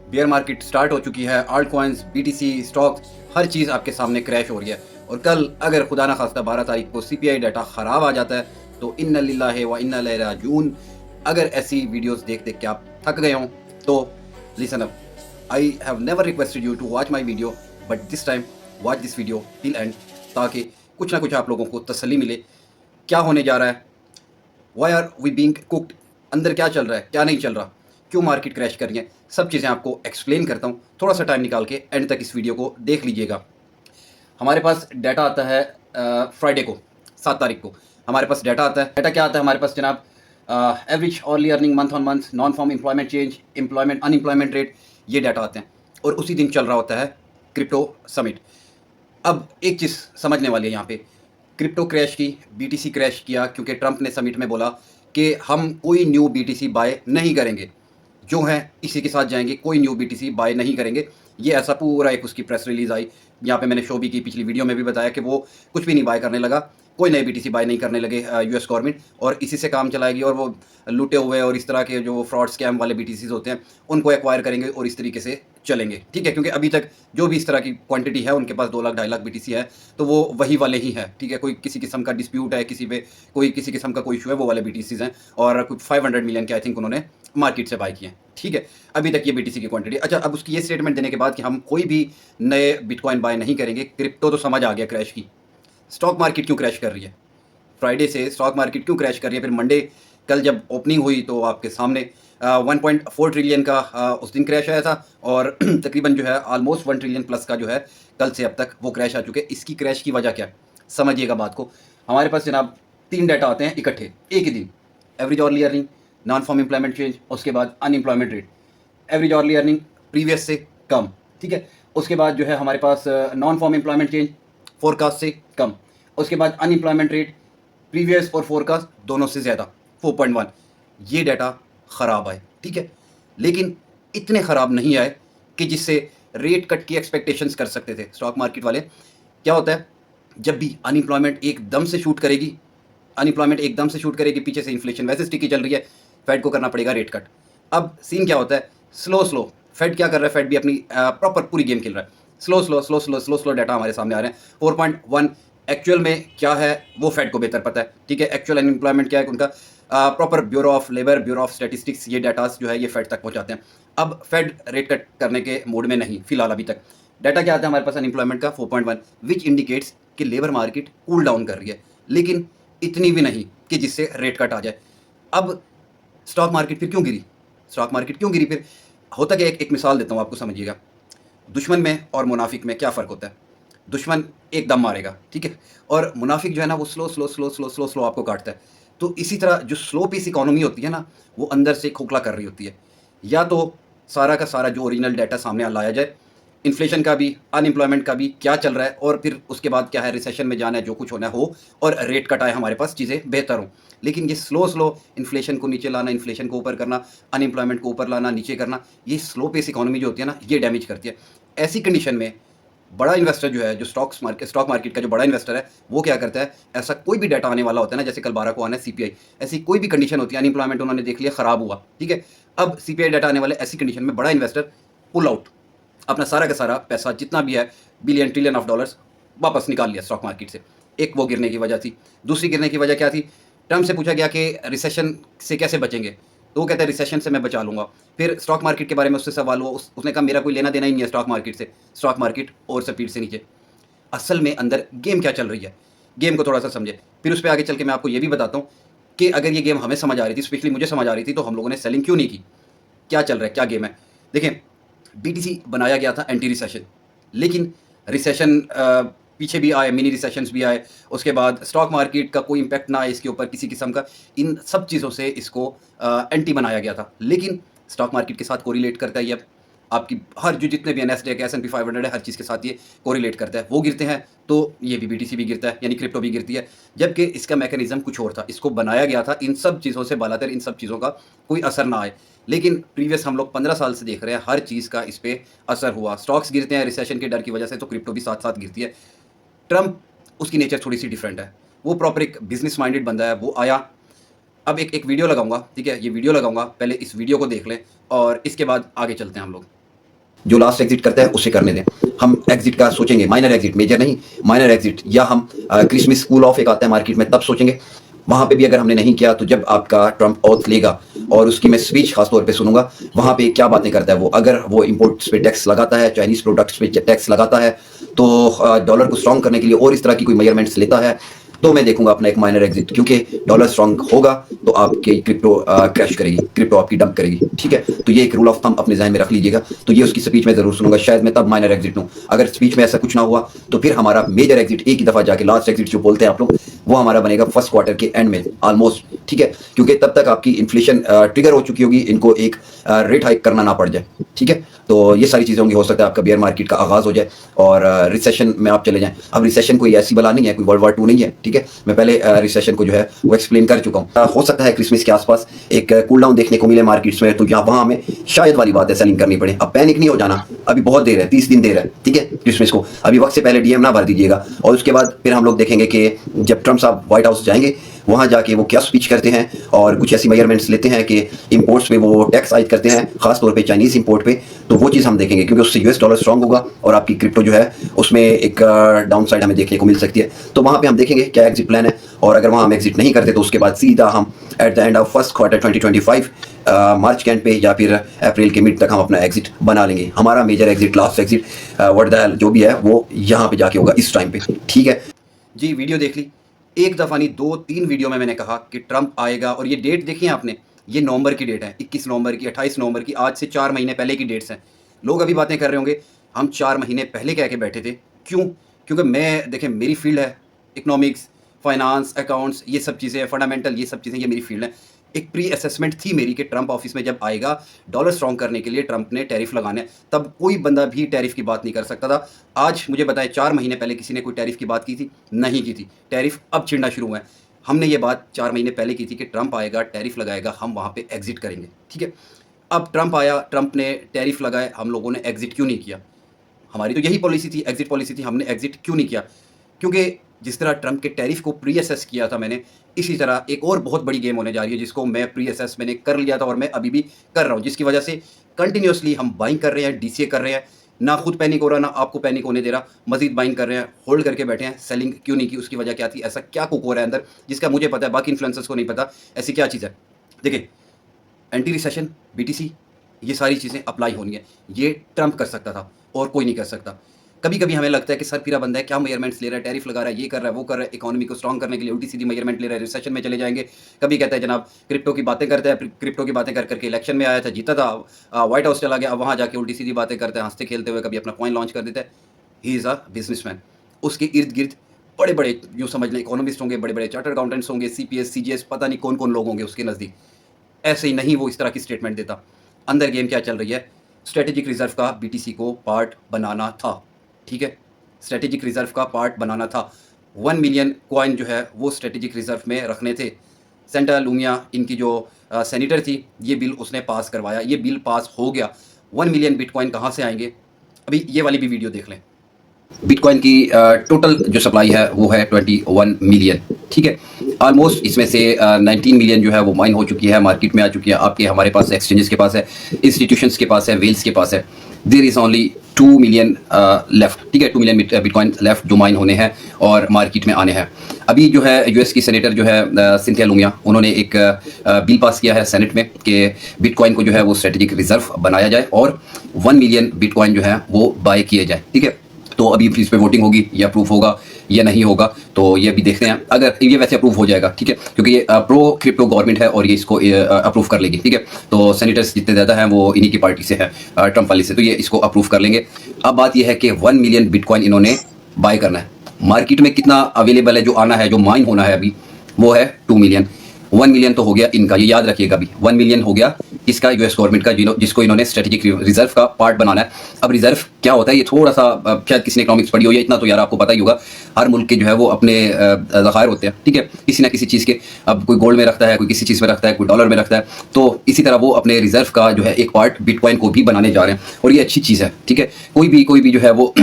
Bear market start हो चुकी है, आल्ट कॉइन्स, बीटीसी, स्टॉक्स, हर चीज़ आपके सामने क्रैश हो रही है। और कल अगर खुदा ना खास्ता 12 तारीख को सीपीआई डाटा ख़राब आ जाता है तो इन्ना लिल्लाहि व इन्ना इलैहि राजिऊन। अगर ऐसी वीडियोस देख देख के आप थक गए हों तो listen up, I have never requested you to watch my video, but this time watch this video till end, ताकि कुछ ना कुछ आप लोगों को तसल्ली मिले। क्या होने जा रहा है, why are we being cooked, अंदर क्या चल रहा है, क्या नहीं चल रहा, क्यों मार्केट क्रैश कर रही है, सब चीज़ें आपको एक्सप्लेन करता हूँ। थोड़ा सा टाइम निकाल के एंड तक इस वीडियो को देख लीजिएगा। हमारे पास डाटा आता है फ्राइडे को, 7 तारीख को हमारे पास डाटा आता है। डाटा क्या आता है हमारे पास जनाब? Average hourly earning month on month, non farm employment change, employment unemployment rate, ये डाटा आते हैं। और उसी दिन चल रहा होता है क्रिप्टो समिट। अब एक चीज़ समझने वाली है यहाँ पे, क्रिप्टो क्रैश की, बीटीसी क्रैश किया क्योंकि ट्रंप ने समिट में बोला कि हम कोई न्यू बीटीसी बाय नहीं करेंगे, जो हैं इसी के साथ जाएंगे, कोई न्यू बीटीसी बाय नहीं करेंगे। ये ऐसा पूरा एक उसकी प्रेस रिलीज आई, यहाँ पे मैंने शो भी की, पिछली वीडियो में भी बताया कि वो कुछ भी नहीं बाय करने लगा, कोई नए बीटीसी बाय नहीं करने लगे यूएस गवर्नमेंट, और इसी से काम चलाएगी। और वो लूटे हुए और इस तरह के जो फ्रॉड स्कैम वाले बीटीसीज होते हैं उनको एक्वायर करेंगे और इस तरीके से चलेंगे, ठीक है। क्योंकि अभी तक जो भी इस तरह की क्वांटिटी है उनके पास 2 लाख 2.5 लाख बीटीसी है, तो वो वही वाले ही है, ठीक है। कोई किसी किस्म का डिस्प्यूट है, किसी पे कोई किसी किस्म का कोई इशू है, वो वाले बीटीसीज हैं। और कुछ 500 मिलियन के आई थिंक उन्होंने मार्केट से बाय किए हैं, ठीक है। अभी तक ये बीटीसी की क्वांटिटी। अच्छा, अब उसकी ये स्टेटमेंट देने के बाद कि हम कोई भी नए बिटकॉइन बाय नहीं करेंगे, क्रिप्टो तो समझ आ गया क्रैश की। स्टॉक मार्केट क्यों क्रैश कर रही है, फ्राइडे से स्टॉक मार्केट क्यों क्रैश कर रही है? फिर मंडे कल जब ओपनिंग हुई तो आपके सामने 1.4 ट्रिलियन का उस दिन क्रैश आया था, और तकरीबन जो है ऑलमोस्ट 1 ट्रिलियन प्लस का जो है कल से अब तक वो क्रैश आ चुके हैं। इसकी क्रैश की वजह क्या है, समझिएगा बात को। हमारे पास जनाब 3 डाटा आते हैं इकट्ठे एक ही दिन, average hourly earning, non farm employment change, उसके बाद unemployment rate. Average hourly earning previous से कम, ठीक है। उसके बाद जो है हमारे पास non farm employment change forecast से कम। उसके बाद अनएम्प्लॉयमेंट रेट प्रीवियस और फोरकास्ट दोनों से ज़्यादा 4.1। ये डाटा ख़राब आए, ठीक है, लेकिन इतने ख़राब नहीं आए कि जिससे रेट कट की एक्सपेक्टेशंस कर सकते थे स्टॉक मार्केट वाले। क्या होता है, जब भी अनएम्प्लॉयमेंट एकदम से शूट करेगी, अनएम्प्लॉयमेंट एकदम से शूट करेगी, पीछे से इन्फ्लेशन वैसे स्टिकी चल रही है, फेड को करना पड़ेगा रेट कट। अब सीन क्या होता है, स्लो स्लो फेड क्या कर रहा है, फेड भी अपनी प्रॉपर पूरी गेम खेल रहा है। Slow slow slow slow slow slow data हमारे सामने आ रहे हैं। 4.1 एक्चुअल में क्या है वो फेड को बेहतर पता है, ठीक है। एक्चुअल अनएम्प्लॉयमेंट क्या है उनका, proper bureau of labour, bureau of statistics, ये डाटास जो है ये फेड तक पहुंचाते हैं। अब फेड रेट कट करने के मूड में नहीं फिलहाल अभी तक। डाटा क्या आता है हमारे पास अनएम्प्लॉयमेंट का 4.1, विच इंडिकेट्स कि लेबर मार्केट कूल डाउन कर रही है, लेकिन इतनी भी नहीं कि जिससे रेट कट आ जाए। अब स्टॉक मार्केट फिर क्यों गिरी, स्टॉक मार्केट क्यों गिरी फिर? होता क्या, एक मिसाल देता हूँ आपको, समझिएगा। दुश्मन में और मुनाफिक में क्या फ़र्क होता है? दुश्मन एकदम मारेगा, ठीक है, और मुनाफिक जो है ना वो slow slow slow slow slow slow आपको काटता है। तो इसी तरह जो स्लो पेस इकोनॉमी होती है ना, वो अंदर से खोखला कर रही होती है। या तो सारा का सारा जो ओरिजिनल डाटा सामने लाया जाए, इन्फ्लेशन का भी, अनएम्प्लॉयमेंट का भी, क्या चल रहा है, और फिर उसके बाद क्या है, रिसेशन में जाना है, जो कुछ होना हो, और रेट कट आए, हमारे पास चीज़ें बेहतर हों। लेकिन ये स्लो स्लो इन्फ्लेशन को नीचे लाना, इन्फ्लेशन को ऊपर करना, अनएम्प्लॉयमेंट को ऊपर लाना, नीचे करना, ये स्लो पेस इकोनॉमी जो होती है ना, ये डैमेज करती है। ऐसी कंडीशन में बड़ा इन्वेस्टर जो है, जो स्टॉक मार्केट का जो बड़ा इन्वेस्टर है, वो क्या करता है, ऐसा कोई भी डाटा आने वाला होता है ना, जैसे कल 12 को आना है सीपीआई, ऐसी कोई भी कंडीशन होती है, अनएम्प्लॉयमेंट उन्होंने देख लिया ख़राब हुआ, ठीक है, अब सीपीआई डाटा आने वाले, ऐसी कंडीशन में बड़ा इन्वेस्टर पुल आउट, अपना सारा का सारा पैसा जितना भी है, बिलियन ट्रिलियन ऑफ डॉलर्स वापस निकाल लिया स्टॉक मार्केट से। एक वो गिरने की वजह थी। दूसरी गिरने की वजह क्या थी, ट्रम्प से पूछा गया कि रिसेशन से कैसे बचेंगे, तो वो कहते हैं रिसेशन से मैं बचा लूँगा। फिर स्टॉक मार्केट के बारे में उससे सवाल हुआ, उसने कहा मेरा कोई लेना देना ही नहीं है स्टॉक मार्केट से, स्टॉक मार्केट और स्पीड से नीचे। असल में अंदर गेम क्या चल रही है, गेम को थोड़ा सा समझे। फिर उस पर आगे चल के मैं आपको ये भी बताता हूँ कि अगर ये गेम हमें समझ आ रही थी, स्पेशली मुझे समझ आ रही थी, तो हम लोगों ने सेलिंग क्यों नहीं की, क्या चल रहा है, क्या गेम है। देखें, बीटीसी बनाया गया था एंटी रिसेशन, लेकिन रिसेशन पीछे भी आए, मिनी रिसेशंस भी आए, उसके बाद स्टॉक मार्केट का कोई इम्पैक्ट ना आए इसके ऊपर किसी किस्म का, इन सब चीज़ों से इसको एंटी बनाया गया था। लेकिन स्टॉक मार्केट के साथ कोरिलेट करता है ये, आपकी हर जो जितने भी NASDAQ S&P 500 है, हर चीज़ के साथ ये कोरिलेट करता है। वो गिरते हैं तो ये भी बीटीसी भी गिरता है, यानी क्रिप्टो भी गिरती है, जबकि इसका मैकेनिज्म कुछ और था। इसको बनाया गया था इन सब चीज़ों से बालातर इन सब चीज़ों का कोई असर ना आए, लेकिन प्रीवियस हम लोग 15 साल से देख रहे हैं हर चीज़ का इस पर असर हुआ। स्टॉक्स गिरते हैं रिसेशन के डर की वजह से, तो क्रिप्टो भी साथ साथ गिरती है। ट्रम्प, उसकी नेचर थोड़ी सी डिफरेंट है, वो प्रॉपर एक बिजनेस माइंडेड बंदा है। वो आया, अब एक वीडियो लगाऊंगा, ठीक है, ये वीडियो लगाऊंगा, पहले इस वीडियो को देख लें और इसके बाद आगे चलते हैं हम लोग। जो लास्ट एग्जिट करता है उसे करने दें। हम एग्जिट का सोचेंगे, माइनर एग्जिट, मेजर नहीं, माइनर एग्जिट, या हम क्रिसमस कूल ऑफ एक आता है मार्केट में तब सोचेंगे। वहाँ पे भी अगर हमने नहीं किया तो जब आपका ट्रम्प ऑथ लेगा और उसकी मैं स्पीच खासतौर पे सुनूंगा, वहाँ पे क्या बातें करता है वो। अगर वो इंपोर्ट्स पे टैक्स लगाता है, चाइनीज प्रोडक्ट्स पे टैक्स लगाता है, तो डॉलर को स्ट्रॉन्ग करने के लिए और इस तरह की कोई मेजरमेंट्स लेता है, तो मैं देखूंगा अपना एक माइनर एग्जिट, क्योंकि डॉलर स्ट्रांग होगा तो आपकी क्रिप्टो क्रैश करेगी, क्रिप्टो आपकी डंप करेगी। ठीक है, तो ये एक रूल ऑफ थंब अपने जहन में रख लीजिएगा। तो ये उसकी स्पीच में जरूर सुनूंगा, शायद मैं तब माइनर एग्जिट लूँ। अगर स्पीच में ऐसा कुछ ना हुआ तो फिर हमारा मेजर एग्जिट एक ही दफा जाके, लास्ट एग्जिट जो बोलते हैं आप लोग, वो हमारा बनेगा फर्स्ट क्वार्टर के एंड में ऑलमोस्ट। ठीक है, क्योंकि तब तक आपकी इन्फ्लेशन ट्रिगर हो चुकी होगी, इनको एक रेट हाइक करना ना पड़ जाए। ठीक है, तो ये सारी चीज़ें होंगी। हो सकता है आपका बेयर मार्केट का आगाज़ हो जाए और रिसेशन में आप चले जाएं। अब रिसेशन कोई ऐसी बला नहीं है, कोई वर्ल्ड वॉर 2 नहीं है। ठीक है, मैं पहले रिसेशन को जो है वो एक्सप्लेन कर चुका हूँ। हो सकता है क्रिसमस के आसपास एक कूल डाउन देखने को मिले मार्केट्स में, तो यहाँ वहाँ हमें शायद वाली बात है सेलिंग करनी पड़े। अब पैनिक नहीं हो जाना, अभी बहुत देर है, 30 दिन देर है। ठीक है, क्रिसमस को अभी वक्त से पहले डीएम ना भर दीजिएगा। और उसके बाद फिर हम लोग देखेंगे कि जब ट्रम्प साहब व्हाइट हाउस जाएंगे, वहाँ जाके वो क्या स्पीच करते हैं और कुछ ऐसी मेजरमेंट्स लेते हैं कि इंपोर्ट्स पे वो टैक्स आयद करते हैं, खासतौर पे चाइनीज़ इंपोर्ट पे। तो वो चीज़ हम देखेंगे, क्योंकि उससे यूएस डॉलर स्ट्रांग होगा और आपकी क्रिप्टो जो है उसमें एक डाउन साइड हमें देखने को मिल सकती है। तो वहाँ पे हम देखेंगे क्या एग्जिट प्लान है, और अगर वहाँ हम एग्जिट नहीं करते तो उसके बाद सीधा हम at the end of first quarter 2025 मार्च के एंड पे या फिर अप्रैल के मिड तक हम अपना एग्जिट बना लेंगे। हमारा major exit, last exit, what the hell जो भी है वो यहाँ पे जाके होगा इस टाइम पे। ठीक है जी, वीडियो देख ली, एक दफ़ा नहीं 2-3 वीडियो में मैंने कहा कि ट्रम्प आएगा। और ये डेट देखिए आपने, ये नवंबर की डेट है, 21 नवंबर की, 28 नवंबर की, आज से 4 महीने पहले की डेट्स हैं। लोग अभी बातें कर रहे होंगे हम 4 महीने पहले कह के बैठे थे। क्यों? क्योंकि मैं, देखें, मेरी फील्ड है इकोनॉमिक्स, फाइनेंस, अकाउंट्स, ये सब चीज़ें, फंडामेंटल, ये सब चीज़ें, ये मेरी फील्ड है। एक प्री असेसमेंट थी मेरी कि ट्रम्प ऑफिस में जब आएगा, डॉलर स्ट्रॉन्ग करने के लिए ट्रम्प ने टैरिफ लगाने, तब कोई बंदा भी टैरिफ की बात नहीं कर सकता था। आज मुझे बताएं 4 महीने पहले किसी ने कोई टैरिफ की बात की थी? नहीं की थी। टैरिफ अब छिड़ना शुरू हुआ है। हमने ये बात 4 महीने पहले की थी कि ट्रम्प आएगा, टैरिफ लगाएगा, हम वहाँ पे एग्जिट करेंगे। ठीक है, अब ट्रम्प आया, ट्रम्प ने टैरिफ लगाए, हम लोगों ने एग्जिट क्यों नहीं किया? हमारी तो यही पॉलिसी थी, एग्जिट पॉलिसी थी, हमने एग्जिट क्यों नहीं किया? क्योंकि जिस तरह ट्रम्प के टैरिफ को प्री असेस किया था मैंने, इसी तरह एक और बहुत बड़ी गेम होने जा रही है जिसको मैं प्री असेस मैंने कर लिया था और मैं अभी भी कर रहा हूँ, जिसकी वजह से कंटिन्यूसली हम बाइंग कर रहे हैं, डीसीए कर रहे हैं। ना खुद पैनिक हो रहा, ना आपको पैनिक होने दे रहा, मजीद बाइंग कर रहे हैं, होल्ड करके बैठे हैं। सेलिंग क्यों नहीं की? उसकी वजह क्या थी? ऐसा क्या कुक हो रहा है अंदर जिसका मुझे पता है, बाकी इन्फ्लुएंसर्स को नहीं पता? ऐसी क्या चीज़ है? देखिए, एंटी रिसेशन, बीटीसी, ये सारी चीज़ें अप्लाई होनी है। ये ट्रम्प कर सकता था और कोई नहीं कर सकता। कभी कभी हमें लगता है कि सर फिरा बंदा है, क्या मेजरमेंट्स ले रहा है, टैरिफ लगा रहा है, ये कर रहा है, वो कर रहा है, इकोनॉमी को स्ट्रॉन्ग करने के लिए उल्टी सीधी मेजरमेंट ले रहा है, रिसेशन में चले जाएंगे। कभी कहता है जनाब क्रिप्टो की बातें करता है, क्रिप्टो की बातें कर करके इलेक्शन में आया था, जीता था, व्हाइट हाउस चला गया, अब वहाँ जाके उल्टी सीधी बातें करते हैं, हंसते खेलते हुए कभी अपना कॉइन लॉन्च कर देता है। He is a businessman. उसके इर्द गिर्द बड़े बड़े, यूँ समझ लें, इकोनॉमिस्ट होंगे, बड़े बड़े चार्टर्ड अकाउंटेंट्स होंगे, CPS CGS, पता नहीं कौन कौन लोग होंगे उसके नज़दीक। ऐसे ही नहीं वो इस तरह की स्टेटमेंट देता। अंदर गेम क्या चल रही है? स्ट्रेटेजिक रिजर्व का BTC को पार्ट बनाना था। ठीक है, स्ट्रेटेजिक रिजर्व का पार्ट बनाना था। 1 मिलियन कॉइन जो है वो स्ट्रेटेजिक रिजर्व में रखने थे। सेंटा लूमिया, इनकी जो सेनेटर थी, ये बिल उसने पास करवाया, ये बिल पास हो गया। 1 मिलियन बिटकॉइन कहाँ से आएंगे? अभी ये वाली भी वीडियो देख लें। बिटकॉइन की टोटल जो सप्लाई है वो है 21 मिलियन। ठीक है, ऑलमोस्ट इसमें से 19 मिलियन जो है वो माइन हो चुकी है, मार्केट में आ चुकी है, आपके हमारे पास एक्सचेंजेस के पास है, इंस्टीट्यूशंस के पास है, वेल्स के पास है। There is only 2 million left. ठीक है, 2 मिलियन बिटकॉइन लेफ्ट जो माइन होने हैं और मार्केट में आने हैं। अभी जो है यूएस की सेनेटर जो है सिंथिया लूमिया, उन्होंने एक बिल पास किया है सेनेट में कि बिटकॉइन को जो है वो स्ट्रेटेजिक रिजर्व बनाया जाए और 1 मिलियन बिटकॉइन जो है वो बाय किए जाए। ठीक है, तो अभी इस पे वोटिंग होगी, या अप्रूव होगा या नहीं होगा, तो ये भी देखते हैं। अगर ये वैसे अप्रूव हो जाएगा, ठीक है, क्योंकि ये प्रो क्रिप्टो गवर्नमेंट है और ये इसको अप्रूव कर लेगी। ठीक है, तो सेनेटर्स जितने ज़्यादा हैं वो इन्हीं की पार्टी से है, ट्रम्प वाली से, तो ये इसको अप्रूव कर लेंगे। अब बात ये है कि 1 मिलियन बिटकॉइन इन्होंने बाय करना है। मार्केट में कितना अवेलेबल है, जो आना है, जो माइन होना है अभी, वो है 2 मिलियन। 1 मिलियन तो हो गया इनका, ये याद रखिएगा, अभी 1 मिलियन हो गया इसका, यूएस गवर्नमेंट का, जिसको इन्होंने स्ट्रेटेजिक रिजर्व का पार्ट बनाना है। अब रिजर्व क्या होता है, ये थोड़ा सा शायद किसी ने इकोनॉमिक्स पढ़ी हो, या इतना तो यार आपको पता ही होगा, हर मुल्क के जो है वो अपने ज़खायर होते हैं। ठीक है, किसी ना किसी चीज़ के, अब कोई गोल्ड में रखता है, कोई किसी चीज़ में रखता है, कोई डॉलर में रखता है, तो इसी तरह वो अपने रिजर्व का जो है एक पार्ट बिटकॉइन को भी बनाने जा रहे हैं, और ये अच्छी चीज़ है। ठीक है, कोई भी जो है वो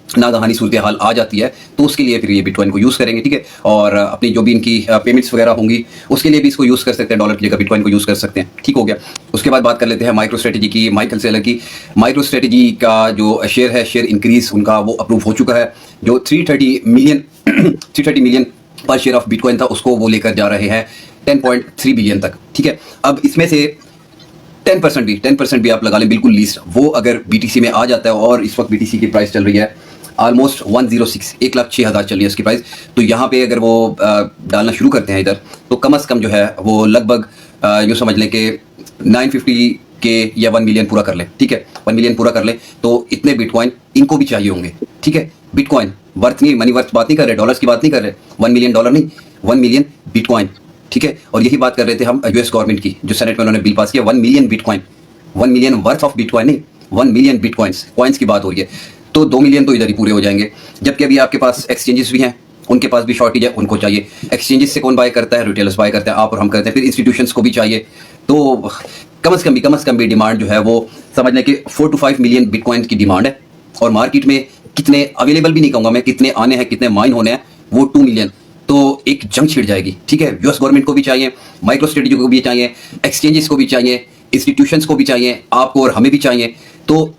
नागहानी सूरत हाल आ जाती है, तो उसके लिए फिर ये बिटकॉइन को यूज़ करेंगे, ठीक है। और अपनी जो भी इनकी पेमेंट्स वगैरह होंगी उसके लिए भी इसको यूज़ कर सकते हैं, डॉलर की जगह बिटकॉइन को यूज़ कर सकते हैं, ठीक हो गया। उसके बाद बात कर लेते हैं माइक्रो स्ट्रेटेजी की, माइकल सेलर की। माइक्रो स्ट्रेटेजी का जो शेयर है, शेयर इंक्रीज उनका वो अप्रूव हो चुका है। जो 330 मिलियन 330 मिलियन पर शेयर ऑफ बिटकॉइन था, उसको वो लेकर जा रहे हैं 10.3 बिलियन तक, ठीक है। अब इसमें से 10% भी आप लगा लें, बिल्कुल लीस्ट, वो अगर बीटीसी में आ जाता है, और इस वक्त बीटीसी की प्राइस चल रही है ऑलमोस्ट 106, 1,06,000 चल रही है इसकी प्राइस। तो यहाँ पे अगर वो डालना शुरू करते हैं इधर, तो कम से कम जो है वो लगभग यूँ समझ लें कि 950 के या 1 मिलियन पूरा कर लें, ठीक है। 1 मिलियन पूरा कर लें तो इतने बिटकॉइन इनको भी चाहिए होंगे, ठीक है। बिटकॉइन वर्थ नहीं, मनी वर्थ बात नहीं कर रहे, डॉलर्स की बात नहीं कर रहे, 1 मिलियन डॉलर नहीं, 1 मिलियन बिटकॉइन, ठीक है। और यही बात कर रहे थे हम यूएस गवर्नमेंट की, जो सेनेट में उन्होंने बिल पास किया, 1 million bitcoin, 1 million worth of bitcoin नहीं, 1 मिलियन बिटकॉइंस, कॉइन्स की बात हो रही है। तो 2 मिलियन तो इधर ही पूरे हो जाएंगे। जबकि अभी आपके पास एक्सचेंजेस भी हैं, उनके पास भी शॉर्टेज है, उनको चाहिए। एक्सचेंजेस से कौन बाय करता है? रिटेलर्स बाय करते हैं, आप और हम करते हैं। फिर इंस्टीट्यूशंस को भी चाहिए। तो कम से कम भी डिमांड जो है वो समझ लें कि 4 to 5 मिलियन बिटकॉइन की डिमांड है। और मार्केट में कितने अवेलेबल भी नहीं कहूँगा मैं, कितने आने हैं, कितने माइन होने हैं, वो 2 मिलियन। तो एक जंग छिड़ जाएगी, ठीक है। यूएस गवर्नमेंट को भी चाहिए, माइक्रो स्ट्रेटेजी को भी चाहिए, एक्सचेंजेस को भी चाहिए, इंस्टीट्यूशंस को भी चाहिए, आपको और हमें भी चाहिए। तो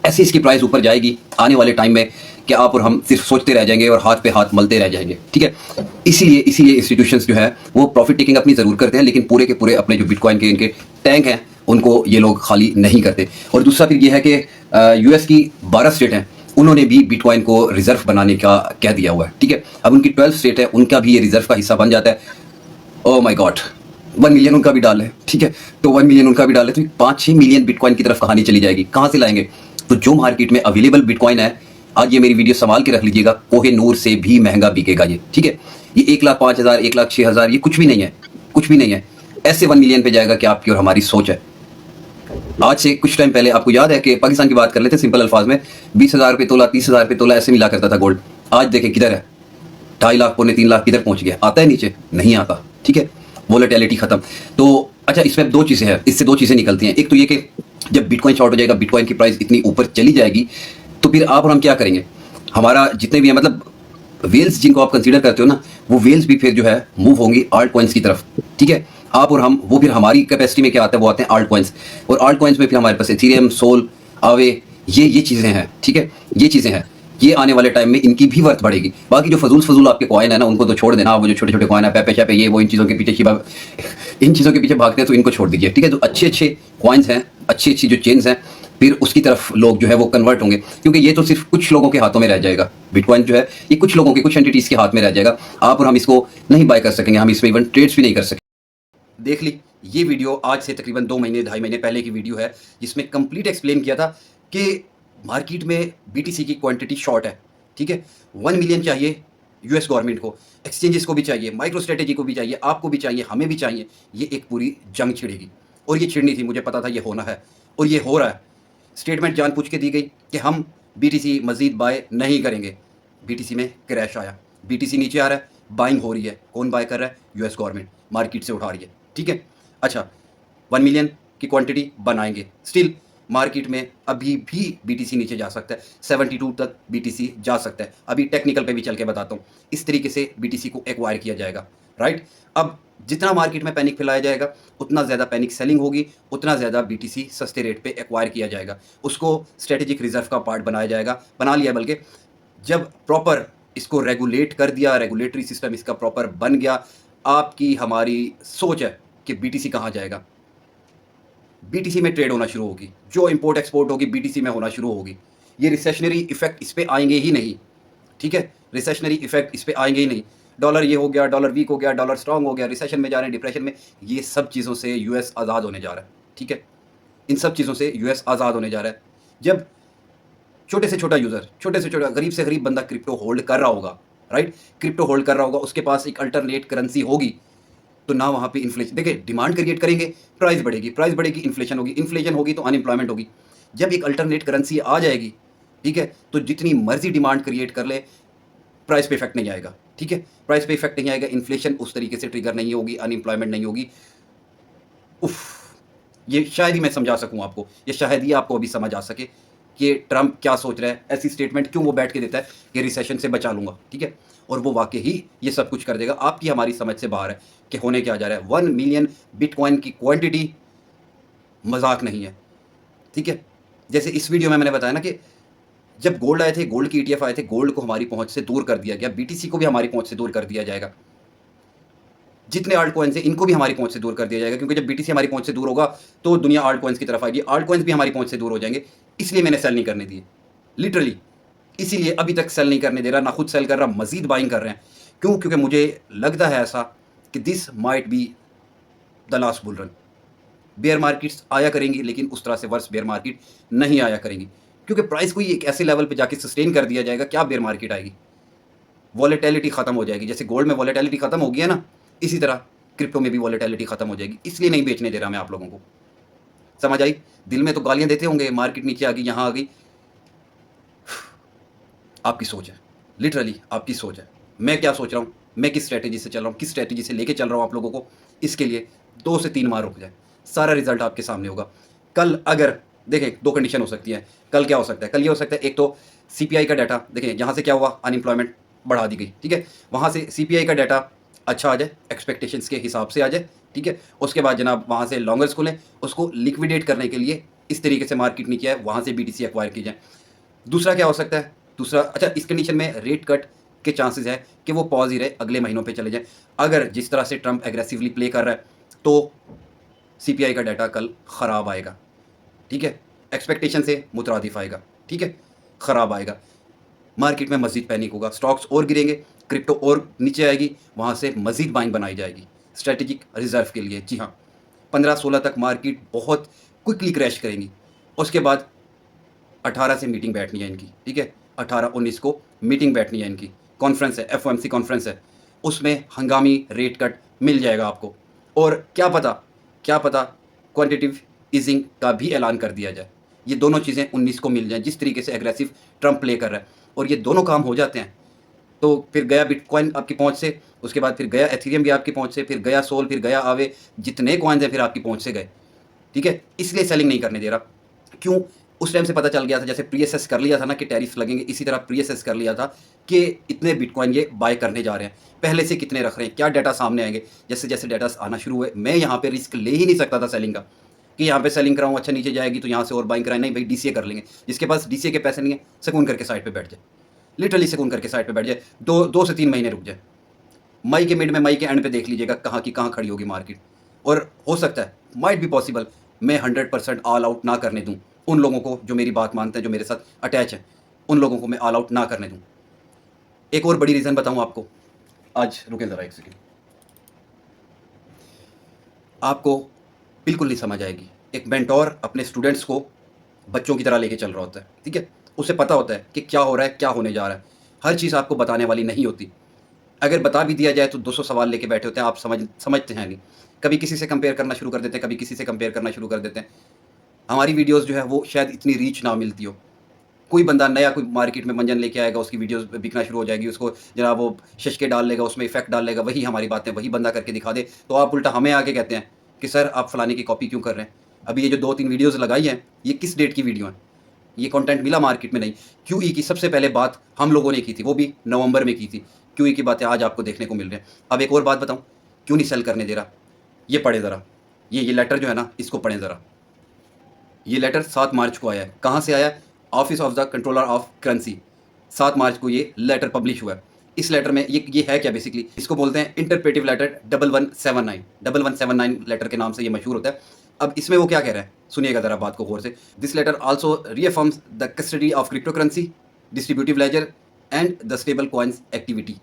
ऐसे इसकी प्राइस ऊपर जाएगी आने वाले टाइम में कि आप और हम सिर्फ सोचते रह जाएंगे और हाथ पे हाथ मलते रह जाएंगे, ठीक है। इसीलिए इंस्टीट्यूशंस जो है वो प्रॉफिट टेकिंग अपनी ज़रूर करते हैं, लेकिन पूरे के पूरे अपने जो बिटकॉइन के इनके टैंक हैं उनको ये लोग खाली नहीं करते। और दूसरा फिर ये है कि यूएस की 12 स्टेट हैं, उन्होंने भी बिटकॉइन को रिजर्व बनाने का कह दिया हुआ है, ठीक है। अब उनकी 12 स्टेट है, उनका भी ये रिजर्व का हिस्सा बन जाता है। ओह माय गॉड, 1 मिलियन उनका भी डाल है, ठीक है। तो 1 मिलियन उनका भी डाल है, तो 5-6 मिलियन बिटकॉइन की तरफ कहानी चली जाएगी। कहाँ से लाएंगे? तो जो मार्केट में अवेलेबल बिटकॉइन है, आज ये मेरी वीडियो संभाल के रख लीजिएगा, कोहे नूर से भी महंगा बिकेगा ये, ठीक है। ये 1,05,000, 1,06,000 ये कुछ भी नहीं है, कुछ भी नहीं है। ऐसे 1 मिलियन पे जाएगा कि आपकी और हमारी सोच है। आज से कुछ टाइम पहले आपको याद है कि पाकिस्तान की बात कर लेते सिंपल अल्फाज में, 20,000 रुपये तोला, 30,000 रुपये तोला ऐसे मिला करता था गोल्ड। आज देखें किधर है, 2.5 लाख, 3 लाख किधर पहुंच गया? आता है नीचे? नहीं आता, ठीक है। वोलेटिलिटी खत्म। तो अच्छा, इसमें 2 चीज़ें हैं, इससे 2 चीज़ें निकलती हैं। एक तो ये कि जब बिटकॉइन शॉर्ट हो जाएगा, बिटकॉइन की प्राइस इतनी ऊपर चली जाएगी, तो फिर आप और हम क्या करेंगे? हमारा जितने भी है, मतलब वेल्स जिनको आप कंसीडर करते हो ना, वो वेल्स भी फिर जो है मूव होंगी आल्ट कॉइन्स की तरफ, ठीक है। आप और हम, वो फिर हमारी कैपेसिटी में क्या आता है, वो आते हैं आल्ट कॉइन्स। और आल्ट कॉइन्स में फिर हमारे पास इथेरियम, सोल, आवे, ये चीज़ें हैं, ठीक है। ये चीज़ें हैं, ये आने वाले टाइम में इनकी भी वर्थ बढ़ेगी। बाकी जो फजूल आपके कॉइन है ना, उनको तो छोड़ देना। वो जो छोटे छोटे कॉइन है, पैपे शैपे, ये वो, इन चीज़ों के पीछे भागते हैं, तो इनको छोड़ दीजिए, ठीक है। जो अच्छे कॉइन्स हैं, अच्छी जो चेन्स हैं, फिर उसकी तरफ लोग जो है वो कन्वर्ट होंगे, क्योंकि ये तो सिर्फ कुछ लोगों के हाथों में रह जाएगा। बिटकॉइन जो है ये कुछ लोगों के, कुछ एंटिटीज़ के हाथ में रह जाएगा। आप और हम इसको नहीं बाय कर सकेंगे, हम इसमें इवन ट्रेड्स भी नहीं कर सकेंगे। देख ली, ये वीडियो आज से तकरीबन 2 महीने 2.5 महीने पहले की वीडियो है, जिसमें कंप्लीट एक्सप्लेन किया था कि मार्केट में बीटीसी की क्वांटिटी शॉर्ट है, ठीक है। 1 मिलियन चाहिए यूएस गवर्नमेंट को, एक्सचेंजेस को भी चाहिए, माइक्रो स्ट्रेटेजी को भी चाहिए, आपको भी चाहिए, हमें भी चाहिए। ये एक पूरी जंग छिड़ेगी, और ये छिड़नी थी, मुझे पता था ये होना है, और ये हो रहा है। स्टेटमेंट जानबूझ के दी गई कि हम बीटीसी मजीद बाय नहीं करेंगे। बीटीसी में क्रैश आया, बीटीसी नीचे आ रहा है, बाइंग हो रही है। कौन बाय कर रहा है? यूएस गवर्नमेंट मार्केट से उठा रही है, ठीक है। अच्छा, 1 मिलियन की क्वांटिटी बनाएंगे, स्टिल मार्केट में अभी भी बीटीसी नीचे जा सकता है, 72 तक बीटीसी जा सकता है। अभी टेक्निकल पे भी चल के बताता हूँ। इस तरीके से बीटीसी को एक्वायर किया जाएगा, राइट। अब जितना मार्केट में पैनिक फैलाया जाएगा, उतना ज़्यादा पैनिक सेलिंग होगी, उतना ज़्यादा बीटीसी सस्ते रेट पे एक्वायर किया जाएगा। उसको स्ट्रेटेजिक रिजर्व का पार्ट बनाया जाएगा, बना लिया। बल्कि जब प्रॉपर इसको रेगुलेट कर दिया, रेगुलेटरी सिस्टम इसका प्रॉपर बन गया, आपकी हमारी सोच है कि बीटीसी कहाँ जाएगा? बीटीसी में ट्रेड होना शुरू होगी, जो इंपोर्ट एक्सपोर्ट होगी बीटीसी में होना शुरू होगी। ये रिसेशनरी इफेक्ट इस पे आएंगे ही नहीं, ठीक है। रिसेशनरी इफेक्ट इस पे आएंगे ही नहीं। डॉलर ये हो गया, डॉलर वीक हो गया, डॉलर स्ट्रांग हो गया, रिसेशन में जा रहे हैं, डिप्रेशन में, ये सब चीज़ों से यूएस आज़ाद होने जा रहा है, ठीक है। इन सब चीज़ों से यूएस आज़ाद होने जा रहा है। जब छोटे से छोटा यूज़र, छोटे से छोटा, गरीब से गरीब बंदा क्रिप्टो होल्ड कर रहा होगा, राइट, क्रिप्टो होल्ड कर रहा होगा, उसके पास एक अल्टरनेट करेंसी होगी, तो ना वहाँ पे इन्फ्लेशन, देखिए डिमांड क्रिएट करेंगे, प्राइस बढ़ेगी, इन्फ्लेशन होगी तो अनएम्प्लॉयमेंट होगी। जब एक अल्टरनेट करेंसी आ जाएगी, ठीक है, तो जितनी मर्जी डिमांड क्रिएट कर ले, प्राइस पे इफेक्ट नहीं आएगा, ठीक है। प्राइस पे इफेक्ट नहीं आएगा, इन्फ्लेशन उस तरीके से ट्रिगर नहीं होगी, अनएम्प्लॉयमेंट नहीं होगी। उफ, ये शायद ही मैं समझा सकूँ आपको, ये शायद ही आपको अभी समझ आ सके कि ट्रंप क्या सोच रहा है, ऐसी स्टेटमेंट क्यों वो बैठ के देता है कि रिसेशन से बचा लूँगा, ठीक है? और वो वाक़ई ही ये सब कुछ कर देगा। आपकी हमारी समझ से बाहर है कि होने क्या जा रहा है। 1 मिलियन बिटकॉइन की क्वांटिटी मज़ाक नहीं है, ठीक है? जैसे इस वीडियो में मैंने बताया ना कि जब गोल्ड आए थे, गोल्ड के ईटीएफ आए थे, गोल्ड को हमारी पहुँच से दूर कर दिया गया, बीटीसी को भी हमारी पहुँच से दूर कर दिया जाएगा। जितने आल्ट कॉइन्स हैं इनको भी हमारी पहुँच से दूर कर दिया जाएगा, क्योंकि जब बीटीसी हमारी पहुँच से दूर होगा तो दुनिया आल्ट कॉइन्स की तरफ आएगी, आल्ट कॉइन्स भी हमारी पहुँच से दूर हो जाएंगे। इसलिए मैंने सेल नहीं करने दिए, लिटरली। इसीलिए अभी तक सेल नहीं करने दे रहा, ना खुद सेल कर रहा, मज़ीद बाइंग कर रहे हैं। क्यों? क्योंकि मुझे लगता है ऐसा कि this might be the last bull run. Bear markets आया करेंगी, लेकिन उस तरह से वर्स बेयर मार्केट नहीं आया करेंगी, क्योंकि प्राइस को ही एक ऐसे लेवल पे जाके सस्टेन कर दिया जाएगा, क्या बेयर मार्केट आएगी? वॉलेटिलिटी खत्म हो जाएगी। जैसे गोल्ड में वॉलेटिलिटी खत्म हो गई है ना, इसी तरह क्रिप्टो में भी वॉलेटिलिटी खत्म हो जाएगी। इसलिए नहीं बेचने दे रहा मैं आप लोगों को। समझ आई? दिल में तो गालियां देते होंगे, मार्केट नीचे आ गई, यहाँ आ गई। आपकी सोच है, लिटरली आपकी सोच है। मैं क्या सोच रहा हूँ, मैं किस स्ट्रैटेजी से चल रहा हूँ, किस स्ट्रैटेजी से लेके चल रहा हूँ आप लोगों को, इसके लिए 2 से 3 माह रुक जाए, सारा रिजल्ट आपके सामने होगा। कल अगर देखें, 2 कंडीशन हो सकती है। कल क्या हो सकता है? कल ये हो सकता है, एक तो सीपीआई का डाटा, देखें यहाँ से क्या हुआ, अनएम्प्लॉयमेंट बढ़ा दी गई, ठीक है? वहाँ से सीपीआई का डाटा अच्छा आ जाए, एक्सपेक्टेशंस के हिसाब से आ जाए, ठीक है? उसके बाद जनाब वहाँ से लॉन्गर्स खुलें, उसको लिक्विडेट करने के लिए इस तरीके से मार्केट नीचे आए, वहाँ से बीटीसी एक्वायर की जाए। दूसरा क्या हो सकता है? दूसरा, अच्छा, इस कंडीशन में रेट कट के चांसेस है कि वो पॉज ही रहे, अगले महीनों पे चले जाए। अगर जिस तरह से ट्रंप एग्रेसिवली प्ले कर रहा है तो सीपीआई का डाटा कल ख़राब आएगा, ठीक है? एक्सपेक्टेशन से मुतरादिफ आएगा, ठीक है? ख़राब आएगा, मार्केट में मज़ीद पैनिक होगा, स्टॉक्स और गिरेंगे, क्रिप्टो और नीचे आएगी, वहाँ से मज़ीद बाइंग बनाई जाएगी स्ट्रेटेजिक रिजर्व के लिए। जी हाँ, 15-16 तक मार्केट बहुत क्विकली क्रैश करेंगी। उसके बाद 18 से मीटिंग बैठनी है इनकी, ठीक है? 18-19 को मीटिंग बैठनी है इनकी, कॉन्फ्रेंस है, एफओएमसी कॉन्फ्रेंस है, उसमें हंगामी रेट कट मिल जाएगा आपको। और क्या पता क्वांटिटेटिव ईजिंग का भी ऐलान कर दिया जाए। ये दोनों चीज़ें 19 को मिल जाएँ, जिस तरीके से एग्रेसिव ट्रंप प्ले कर रहा है, और ये दोनों काम हो जाते हैं तो फिर गया बिटकॉइन आपकी पहुंच से, उसके बाद फिर गया एथेरियम भी आपकी पहुंच से, फिर गया सोल, फिर गया आवे, जितने कॉइन्स हैं फिर आपकी पहुंच से गए, ठीक है? इसलिए सेलिंग नहीं करने दे रहा। क्यों? उस टाइम से पता चल गया था, जैसे प्री असेस कर लिया था ना कि टैरिफ लगेंगे, इसी तरह प्री असेस कर लिया था कि इतने बिटकॉइन ये बाय करने जा रहे हैं, पहले से कितने रख रहे हैं, क्या डाटा सामने आएंगे। जैसे जैसे डाटा आना शुरू हुए, मैं यहाँ पे रिस्क ले ही नहीं सकता था सेलिंग का, कि यहाँ पे सेलिंग कराऊँ, अच्छा नीचे जाएगी तो यहाँ से और बाइंग कराएं, नहीं भाई डीसीए कर लेंगे। जिसके पास डीसीए के पैसे नहीं है, सुकून करके साइड पे बैठ जाए, लिटरली सुकून करके साइड पे बैठ जाए, 2 से 3 महीने रुक जाए। मई के मिड में, मई के एंड पे देख लीजिएगा कहाँ की कहाँ खड़ी होगी मार्केट। और हो सकता है, माइट बी पॉसिबल, मैं 100% ऑल आउट ना करने दूँ उन लोगों को जो मेरी बात मानते हैं, जो मेरे साथ अटैच हैं, उन लोगों को मैं ऑल आउट ना करने दूँ। एक और बड़ी रीज़न बताऊँ आपको, आज रुकें ज़रा एक सेकेंड, आपको बिल्कुल नहीं समझ आएगी। एक मेंटोर अपने स्टूडेंट्स को बच्चों की तरह लेके चल रहा होता है, ठीक है? उसे पता होता है कि क्या हो रहा है, क्या होने जा रहा है। हर चीज़ आपको बताने वाली नहीं होती। अगर बता भी दिया जाए तो 200 सवाल लेके बैठे होते हैं, आप समझते हैं नहीं। कभी किसी से कंपेयर करना शुरू कर देते हैं, कभी किसी से कंपेयर करना शुरू कर देते हैं। हमारी वीडियोज़ जो है वो शायद इतनी रीच ना मिलती हो। कोई बंदा नया कोई मार्केट में मंजन लेके आएगा, उसकी वीडियोज़ बिकना शुरू हो जाएगी, उसको जनाब वो शशके डाल लेगा, उसमें इफेक्ट डाल लेगा, वही हमारी बातें वही बंदा करके दिखा दे, तो आप उल्टा हमें आके कहते हैं कि सर आप फलाने की कॉपी क्यों कर रहे हैं? अभी ये जो 2-3 वीडियोज़ लगाई हैं, ये किस डेट की वीडियो हैं? ये कंटेंट मिला मार्केट में नहीं। क्यूई की सबसे पहले बात हम लोगों ने की थी, वो भी नवंबर में की थी। क्यूई की बातें आज आपको देखने को मिल रही हैं। अब एक और बात बताऊँ, क्यों नहीं सेल करने दे रहा? ये पढ़े ज़रा, ये लेटर जो है ना, इसको पढ़ें ज़रा। ये लेटर 7 मार्च को आया है। कहाँ से आया है? Office of the controller of currency, 7 मार्च को ये लेटर पब्लिश हुआ है। इस लेटर में ये है क्या बेसिकली? इसको बोलते हैं इंटरप्रेटिव लेटर 1179। 1179 लेटर के नाम से ये मशहूर होता है। अब इसमें वो क्या कह रहा है, सुनिएगा ज़रा बात को गौर से। This letter also reaffirms the custody of crypto currency, distributive ledger and the stable coins activity.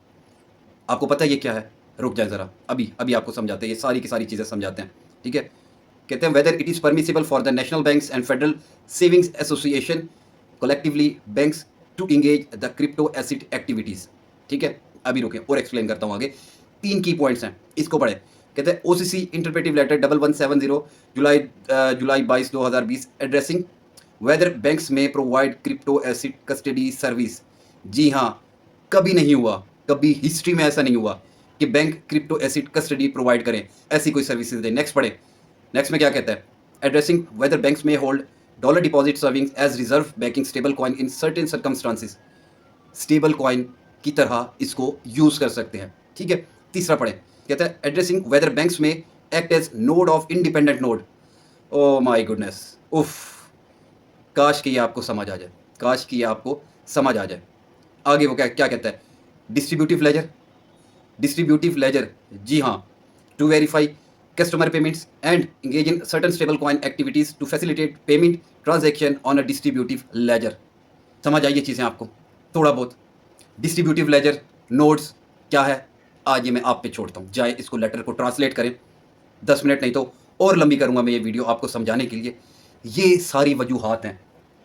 आपको पता है ये क्या है? रुक जाए ज़रा, अभी अभी आपको समझाते हैं, ये सारी की सारी चीज़ें समझाते हैं, ठीक है? कहते हैं whether it is permissible for the national banks and federal savings association collectively banks to engage the crypto asset activities, ठीक है? अभी रुकें और एक्सप्लेन करता हूँ आगे। 3 की पॉइंट्स हैं, इसको पढ़े। कहते हैं OCC interpretive letter 1170 July 22 2020 addressing whether banks may provide crypto asset custody service. जी हाँ, कभी नहीं हुआ, कभी हिस्ट्री में ऐसा नहीं हुआ कि bank crypto asset custody provide करें, ऐसी कोई सर्विसेज दें। नेक्स्ट पढ़े, नेक्स्ट में क्या कहता है? Addressing whether banks may hold dollar deposit serving as reserve backing stable coin in certain circumstances, stable coin की तरह इसको यूज़ कर सकते हैं। ठीक है, तीसरा पढ़ें, कहता है addressing whether banks may act as node of independent node. Oh my goodness, उफ, काश कि ये आपको समझ आ जाए, काश कि ये आपको समझ आ जाए। आगे वो क्या क्या कहता है, डिस्ट्रीब्यूटिव लेजर, डिस्ट्रीब्यूटिव लेजर, जी हाँ, to verify customer payments and engage in certain stable coin activities to facilitate payment transaction on a distributive ledger. समझ आई ये चीज़ें आपको थोड़ा बहुत? डिस्ट्रीब्यूटिव लेजर, नोड्स क्या है, आज ये मैं आप पे छोड़ता हूँ, जाए इसको लेटर को ट्रांसलेट करें। 10 मिनट नहीं तो और लंबी करूँगा मैं ये वीडियो आपको समझाने के लिए। ये सारी वजूहात हैं,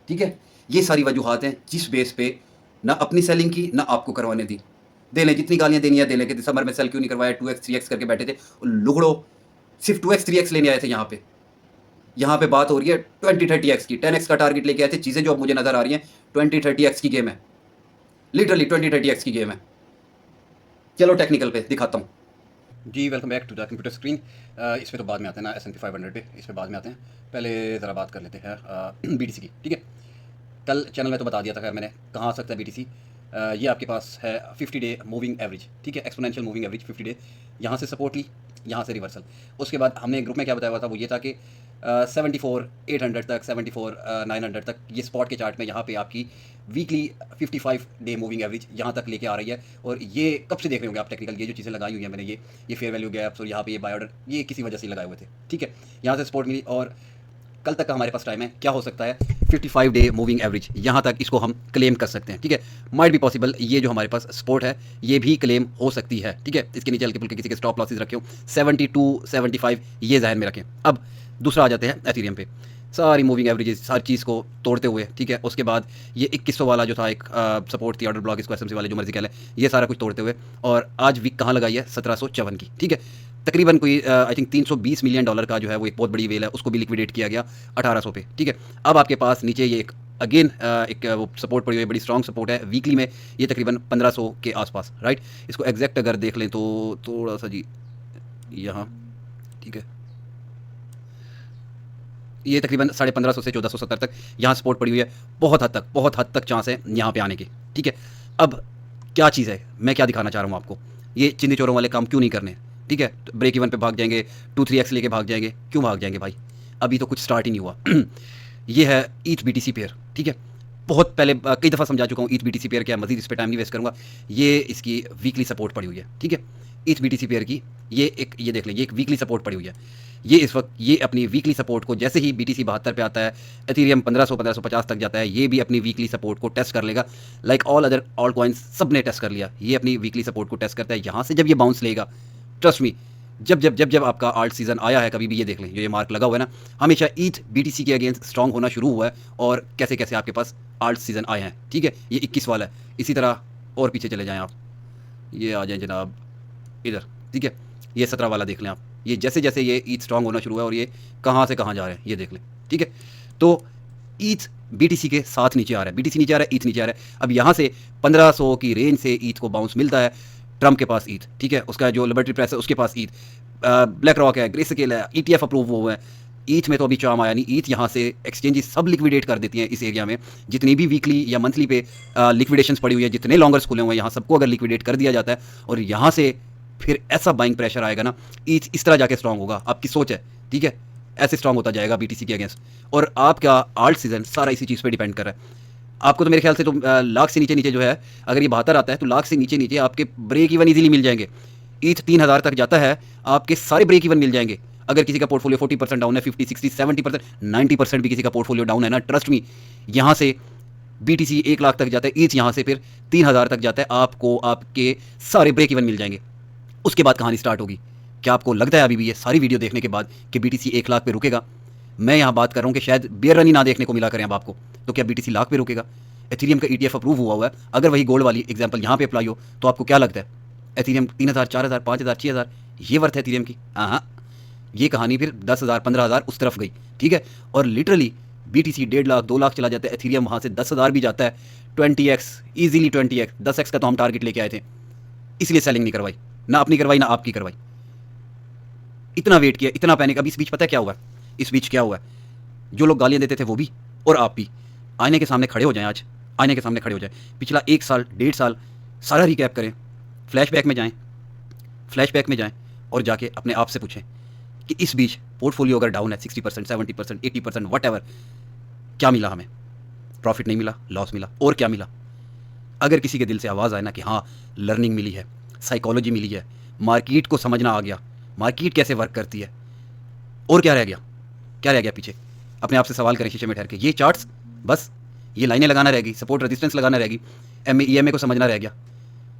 ठीक है, ये सारी वजूहात हैं जिस बेस पे ना अपनी सेलिंग की ना आपको करवाने दी। दे लें जितनी गालियाँ देनी है दे लें कि दिसंबर में सेल क्यों नहीं करवाया, 2x 3x करके बैठे थे लुगड़ो, सिर्फ 2x 3x लेने आए थे यहाँ पे। यहाँ पे बात हो रही है 20-30x की, 10x का टारगेट लेके आए थे। चीज़ें जो अब मुझे नज़र आ रही हैं 20-30x की गेम है, लिटरली 20-30x की गेम है। चलो टेक्निकल पे दिखाता हूँ जी। Welcome back to the computer screen. इस पे तो बाद में आते हैं ना, S&P 500 पे, इस पे बाद में आते हैं। पहले ज़रा बात कर लेते हैं BTC की। ठीक है, कल चैनल में तो बता दिया था खैर मैंने कहाँ आ सकता है BTC। ये आपके पास है 50 डे मूविंग एवरेज, ठीक है, एक्सपोनेंशियल मूविंग एवरेज 50 डे। यहाँ से सपोर्ट ली, यहाँ से रिवर्सल। उसके बाद हमने ग्रुप में क्या बताया हुआ था, वो ये था कि 74,800 तक, 74,900 तक ये स्पॉट के चार्ट में यहाँ पे आपकी वीकली 55 डे मूविंग एवरेज यहाँ तक लेके आ रही है। और ये कब से देख रहे होंगे आप टेक्निकल, ये जो चीज़ें लगाई हुई हैं मैंने, ये फेयर वैल्यू गैप्स और यहाँ पे ये बाय ऑर्डर, ये किसी वजह से लगाए हुए थे। ठीक है, यहाँ से सपोर्ट मिली और कल तक का हमारे पास टाइम है, क्या हो सकता है 55 डे मूविंग एवरेज, यहाँ तक इसको हम क्लेम कर सकते हैं। ठीक है, माइट बी पॉसिबल ये जो हमारे पास सपोर्ट है ये भी क्लेम हो सकती है। ठीक है, इसके नीचे हल्के फुल्के किसी के स्टॉप लॉसेस रखे हो 72-75, ये जहन में रखें। अब दूसरा आ जाते हैं एथेरियम पे, सारी मूविंग एवरेजेस हर चीज़ को तोड़ते हुए। ठीक है, उसके बाद ये 2100 वाला जो था एक सपोर्ट थी, ऑर्डर ब्लॉक, इसको SMC वाले जो मर्जी कह लें, ये सारा कुछ तोड़ते हुए और आज वीक कहाँ लगाई है 1754 की। ठीक है, तकरीबन कोई आई थिंक $320 मिलियन का जो है वो एक बहुत बड़ी वेल है, उसको भी लिक्विडेट किया गया 1800 पे। ठीक है, अब आपके पास नीचे ये एक अगेन एक वो सपोर्ट पड़ी हुई है, बड़ी स्ट्रॉन्ग सपोर्ट है, वीकली में ये तकरीबन 1500 के आसपास। राइट, इसको एग्जैक्ट अगर देख लें तो थोड़ा सा जी यहाँ, ठीक है, ये तकरीबन 1550 से 1470 तक यहाँ सपोर्ट पड़ी हुई है। बहुत हद तक चांस है यहाँ पे आने के। ठीक है, अब क्या चीज़ है, मैं क्या दिखाना चाह रहा हूँ आपको, ये चिंदी चोरों वाले काम क्यों नहीं करने। ठीक है, तो ब्रेक इवन पे भाग जाएंगे, 2-3x लेके भाग जाएंगे, क्यों भाग जाएंगे भाई, अभी तो कुछ स्टार्ट ही नहीं हुआ। ये है ETH BTC पेयर। ठीक है, बहुत पहले कई दफ़ा समझा चुका हूँ ETH BTC पेयर क्या, मजीद इस पर टाइम नहीं वेस्ट करूँगा। ये इसकी वीकली सपोर्ट पड़ी हुई है। ठीक है, ETH BTC पेयर की ये देख लें, ये एक वीकली सपोर्ट पड़ी हुई है। ये इस वक्त ये अपनी वीकली सपोर्ट को, जैसे ही BTC 72 पे आता है, एथेरियम 1500-1550 तक जाता है, ये भी अपनी वीकली सपोर्ट को टेस्ट कर लेगा। Like all other all coins सब ने टेस्ट कर लिया, ये अपनी वीकली सपोर्ट को टेस्ट करता है। यहाँ से जब ये बाउंस लेगा, ट्रस्ट मी, जब आपका आल्ट सीजन आया है कभी भी, ये देख लें जो ये मार्क लगा हुआ है ना, हमेशा ETH BTC के अगेंस्ट स्ट्रॉन्ग होना शुरू हुआ है और कैसे कैसे आपके पास आल्ट सीजन आए हैं। ठीक है, ये 21 वाला है, इसी तरह और पीछे चले जाएँ आप, ये आ जाएँ जनाब इधर। ठीक है, ये 17 वाला देख लें आप, ये जैसे जैसे ये ETH स्ट्रॉन्ग होना शुरू हुआ है और ये कहाँ से कहाँ जा रहे हैं ये देख लें। ठीक है, तो ETH BTC के साथ नीचे आ रहा है, BTC नीचे आ रहा है, ETH नीचे आ रहा है। अब यहाँ से 1500 की रेंज से ETH को बाउंस मिलता है। ट्रम्प के पास ETH, ठीक है, उसका जो लिबर्टी प्रेस है उसके पास ETH, ब्लैक रॉक है, ग्रेस्केल है, ETF अप्रूव हुआ है। ETH में तो अभी चाम आया नहीं, ETH यहाँ से एक्सचेंजेस सब लिक्विडेट कर देती हैं इस एरिया में, जितनी भी वीकली या मंथली पे लिक्विडेशंस पड़ी हुई है, जितने लॉन्गर्स खुले हुए हैं, यहाँ सबको अगर लिक्विडेट कर दिया जाता है और यहाँ से फिर ऐसा बाइंग प्रेशर आएगा ना, ETH इस तरह जाके स्ट्रॉन्ग होगा, आपकी सोच है। ठीक है, ऐसे स्ट्रॉन्ग होता जाएगा BTC के अगेंस्ट, और आपका आल्ट सीजन सारा इसी चीज़ पे डिपेंड कर रहा है। आपको तो मेरे ख्याल से तो लाख से नीचे जो है, अगर ये 72 आता है तो लाख से नीचे आपके ब्रेक इवन इजीली मिल जाएंगे। ETH 3000 तक जाता है, आपके सारे ब्रेक इवन मिल जाएंगे। अगर किसी का पोर्टफोलियो 40% डाउन है, 50, 60, 70%, 90% भी किसी का पोर्टफोलियो डाउन है ना, ट्रस्ट मी, यहाँ से BTC 1 लाख तक जाता है, ETH यहाँ से फिर 3000 तक जाता है, आपको आपके सारे ब्रेक इवन मिल जाएंगे। उसके बाद कहानी स्टार्ट होगी। क्या आपको लगता है अभी भी ये सारी वीडियो देखने के बाद कि BTC 1 लाख पे रुकेगा? मैं यहाँ बात कर रहा हूँ कि शायद बेयर रन ही ना देखने को मिला करें अब आपको, तो क्या BTC लाख पे रुकेगा? एथेरियम का ETF अप्रूव हुआ है, अगर वही गोल्ड वाली एग्जांपल यहाँ पे अप्लाई हो तो आपको क्या लगता है एथेरियम 3000, 4000, 5000, 6000 ये वर्थ है एथेरियम की? हाँ, ये कहानी फिर 10,000, 15,000 उस तरफ गई। ठीक है, और लिटरली BTC 1.5 लाख, 2 लाख चला जाता है, एथेरियम वहाँ से 10,000 भी जाता है, 20x ईजिली 20x, 10x का तो हम टारगेट लेके आए थे, इसलिए सेलिंग नहीं करवाई, ना अपनी करवाई ना आपकी करवाई। इतना वेट किया, इतना पैनिक। अभी इस बीच पता है क्या हुआ? इस बीच क्या हुआ? जो लोग गालियाँ देते थे वो भी, और आप भी। आईने के सामने खड़े हो जाएँ आज, आईने के सामने खड़े हो जाएँ, पिछला 1 साल, 1.5 साल सारा रिकैप करें, फ्लैशबैक में जाएँ, फ्लैशबैक में जाएँ और जाके अपने आप से पूछें कि इस बीच पोर्टफोलियो अगर डाउन है 60%, 70%, 80%, व्हाटएवर, क्या मिला हमें? प्रॉफिट नहीं मिला, लॉस मिला, और क्या मिला? अगर किसी के दिल से आवाज़ आए ना कि हाँ लर्निंग मिली है, साइकोलॉजी मिली है, मार्केट को समझना आ गया, मार्केट कैसे वर्क करती है, और क्या रह गया? क्या रह गया पीछे? अपने आप से सवाल करें शीशे में ठहर के, ये चार्ट्स बस, ये लाइनें लगाना रहेगी, सपोर्ट रेजिस्टेंस लगाना रहेगी, एमए ईएमए को समझना रह गया,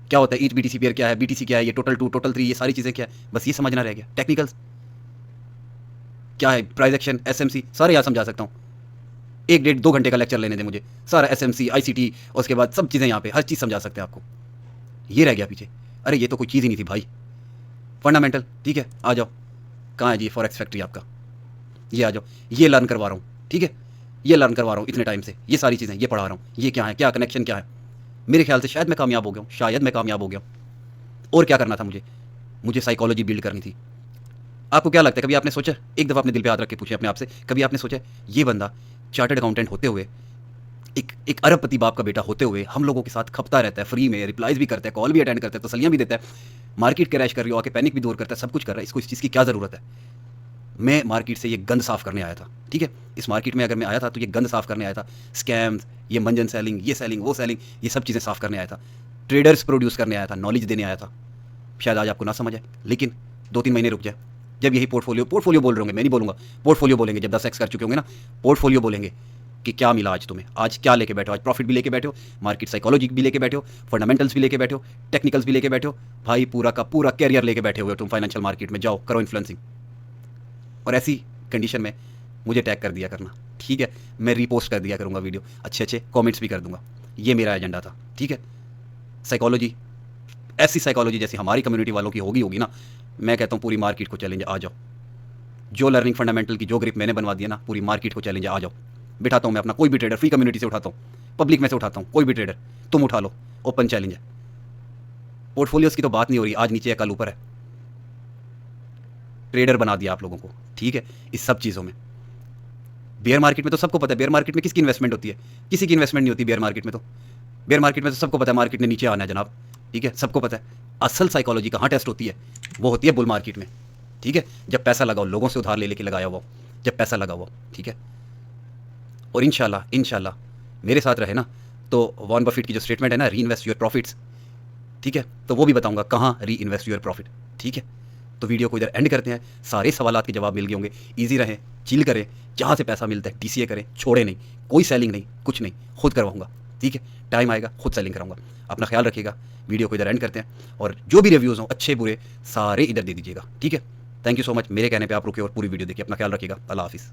क्या होता है ईच बीटीसी पेयर क्या है, बीटीसी क्या है, ये टोटल 2 टोटल 3, ये सारी चीज़ें क्या है, बस ये समझना रह गया। टेक्निकल्स क्या है, प्राइस एक्शन, एसएमसी, सारे यहाँ समझा सकता हूँ। 1 डेढ़ 2 घंटे का लेक्चर लेने दें मुझे, सारा एसएमसी, आईसीटी, उसके बाद सब चीज़ें यहाँ पे हर चीज़ समझा सकते हैं आपको। ये रह गया पीछे। अरे ये तो कोई चीज़ ही नहीं थी भाई, फंडामेंटल। ठीक है, आ जाओ, कहाँ है जी फॉरेक्स फैक्ट्री आपका, ये आ जाओ, ये लर्न करवा रहा हूँ, ठीक है, ये लर्न करवा रहा हूँ इतने टाइम से, ये सारी चीज़ें ये पढ़ा रहा हूँ, ये क्या है, क्या कनेक्शन क्या है। मेरे ख्याल से शायद मैं कामयाब हो गया हूँ, शायद मैं कामयाब हो गया हूँ। और क्या करना था मुझे साइकोलॉजी बिल्ड करनी थी। आपको क्या लगता है, कभी आपने सोचा, एक दफ़ा अपने दिल पे हाथ रख के पूछे अपने आप से, कभी आपने सोचा ये बंदा चार्टर्ड अकाउंटेंट होते हुए, एक अरबपति बाप का बेटा होते हुए हम लोगों के साथ खपता रहता है, फ्री में रिप्लाईज भी करता है, कॉल भी अटेंड करता है, तसलियाँ भी देता है, मार्केट क्रैश कर रही हो आके पैनिक भी दूर करता है, सब कुछ कर रहा है, इसको इस चीज़ की क्या ज़रूरत है? मैं मार्केट से ये गंद साफ़ करने आया था, ठीक है। इस मार्केट में अगर मैं आया था तो ये गंद साफ़ करने आया था, स्कैम्स, ये मंजन सेलिंग, ये सेलिंग, वो सेलिंग, ये सब चीज़ें साफ़ करने आया था, ट्रेडर्स प्रोड्यूस करने आया था, नॉलेज देने आया था। शायद आज आपको ना समझ आए, लेकिन 2-3 महीने रुक जाए, जब यही पोर्टफोलियो बोल रहे होंगे, मैं नहीं बोलूँगा, पोर्टफोलियो बोलेंगे, जब 10x कर चुके होंगे ना, पोर्टफोलियो बोलेंगे कि क्या मिला आज तुम्हें, आज क्या लेके बैठे हो, आज प्रॉफिट भी लेके बैठे हो, मार्केट साइकोलॉजी भी लेके बैठे हो, फंडामेंटल्स भी लेके बैठे हो, टेक्निकल्स भी लेके बैठे हो, भाई पूरा का पूरा कैरियर लेके बैठे हुए हो तुम फाइनेंशियल मार्केट में। जाओ करो इन्फ्लुएंसिंग, और ऐसी कंडीशन में मुझे टैग कर दिया करना, ठीक है। मैं रीपोस्ट कर दिया करूँगा वीडियो, अच्छे अच्छे कमेंट्स भी कर दूंगा। ये मेरा एजेंडा था, ठीक है। साइकोलॉजी, ऐसी साइकोलॉजी जैसी हमारी कम्युनिटी वालों की होगी ना, मैं कहता हूँ पूरी मार्केट को चैलेंज, आ जाओ। जो लर्निंग फंडामेंटल की जो ग्रिप मैंने बनवा दिया ना, पूरी मार्केट को चैलेंज, आ जाओ। बिठाता हूँ मैं अपना कोई भी ट्रेडर, फ्री कम्युनिटी से उठाता हूँ, पब्लिक में से उठाता हूँ, कोई भी ट्रेडर तुम उठा लो, ओपन चैलेंज है। पोर्टफोलियोज की तो बात नहीं हो रही, आज नीचे है कल ऊपर है, ट्रेडर बना दिया आप लोगों को, ठीक है। इस सब चीज़ों में, बेयर मार्केट में तो सबको पता है, बेयर मार्केट में किसकी इन्वेस्टमेंट होती है, किसी की इन्वेस्टमेंट नहीं होती बेयर मार्केट में। तो बेयर मार्केट में तो सबको पता है मार्केट ने नीचे आना है जनाब, ठीक है, सबको पता है। असल साइकोलॉजी कहाँ टेस्ट होती है, वो होती है बुल मार्केट में, ठीक है। जब पैसा लगाओ, लोगों से उधार ले लेके लगाया हुआ, जब पैसा लगा हुआ, ठीक है। और इंशाल्लाह मेरे साथ रहे ना, तो वॉरेन बफेट की जो स्टेटमेंट है ना, री इन्वेस्ट योर प्रॉफिट्स, ठीक है, तो वो भी बताऊंगा कहाँ री इन्वेस्ट योर प्रॉफिट, ठीक है। तो वीडियो को इधर एंड करते हैं, सारे सवालात के जवाब मिल गए होंगे। ईजी रहें, चिल करें, जहाँ से पैसा मिलता है DCA करें, छोड़े नहीं, कोई सेलिंग नहीं, कुछ नहीं, खुद करवाऊंगा, ठीक है। टाइम आएगा खुद सेलिंग कराऊंगा। अपना ख्याल रखिएगा, वीडियो को इधर एंड करते हैं, और जो भी रिव्यूज़ हों अच्छे बुरे सारे इधर दे दीजिएगा, ठीक है। थैंक यू सो मच, मेरे कहने पर आप रुके और पूरी वीडियो देखिए। अपना ख्याल रखिएगा, अल्लाह हाफिज़।